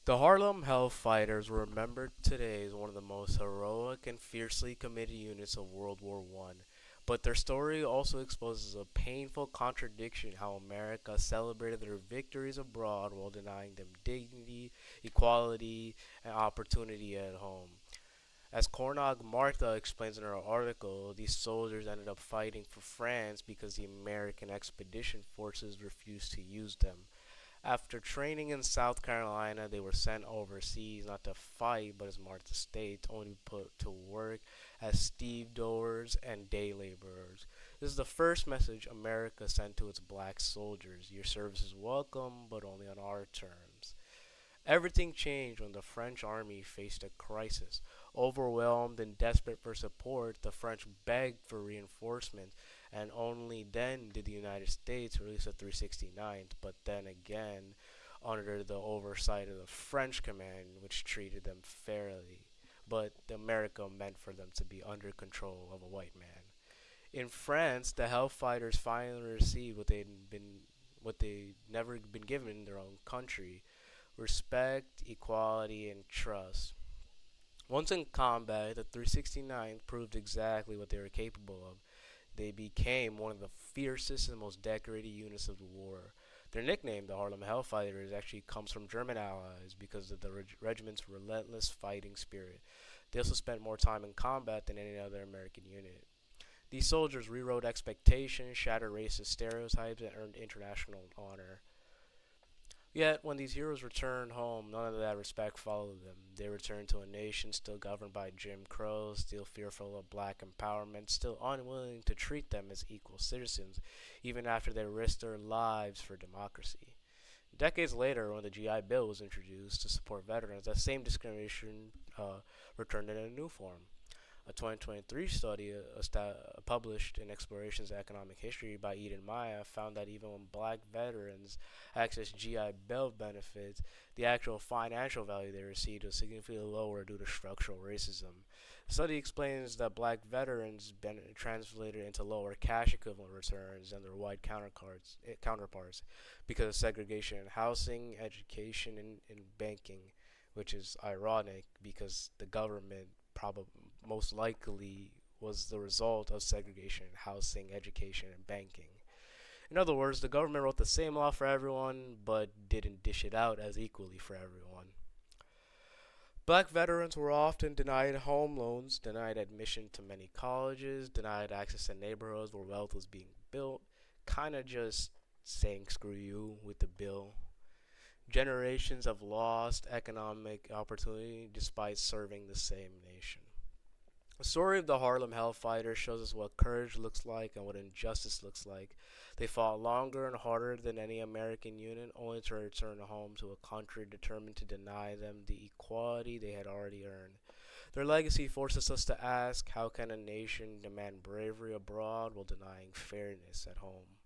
The Harlem Hellfighters were remembered today as one of the most heroic and fiercely committed units of World War One. But their story also exposes a painful contradiction how America celebrated their victories abroad while denying them dignity, equality, and opportunity at home. As Cornog Martha explains in her article, these soldiers ended up fighting for France because the American expedition forces refused to use them. After training in South Carolina, they were sent overseas not to fight, but as Martha states, only to put to work as stevedores and day laborers. This is the first message America sent to its black soldiers. Your service is welcome, but only on our terms. Everything changed when the French army faced a crisis. Overwhelmed and desperate for support, the French begged for reinforcements, and only then did the United States release the 369th, but then again under the oversight of the French command, which treated them fairly. But America meant for them to be under control of a white man. In France, the Hellfighters finally received what they'd never been given in their own country: respect, equality, and trust. Once in combat, the 369th proved exactly what they were capable of. They became one of the fiercest and most decorated units of the war. Their nickname, the Harlem Hellfighters, actually comes from German allies because of the regiment's relentless fighting spirit. They also spent more time in combat than any other American unit. These soldiers rewrote expectations, shattered racist stereotypes, and earned international honor. Yet, when these heroes returned home, none of that respect followed them. They returned to a nation still governed by Jim Crow, still fearful of black empowerment, still unwilling to treat them as equal citizens, even after they risked their lives for democracy. Decades later, when the GI Bill was introduced to support veterans, that same discrimination returned in a new form. A 2023 study published in Explorations of Economic History by Eden Maya found that even when black veterans accessed GI Bill benefits, the actual financial value they received was significantly lower due to structural racism. The study explains that black veterans translated into lower cash equivalent returns than their white counterparts because of segregation in housing, education, and banking, which is ironic because the government probably most likely was the result of segregation in housing, education, and banking. In other words, the government wrote the same law for everyone, but didn't dish it out as equally for everyone. Black veterans were often denied home loans, denied admission to many colleges, denied access to neighborhoods where wealth was being built, kind of just saying screw you with the bill. Generations have lost economic opportunity despite serving the same nation. The story of the Harlem Hellfighters shows us what courage looks like and what injustice looks like. They fought longer and harder than any American unit, only to return home to a country determined to deny them the equality they had already earned. Their legacy forces us to ask, how can a nation demand bravery abroad while denying fairness at home?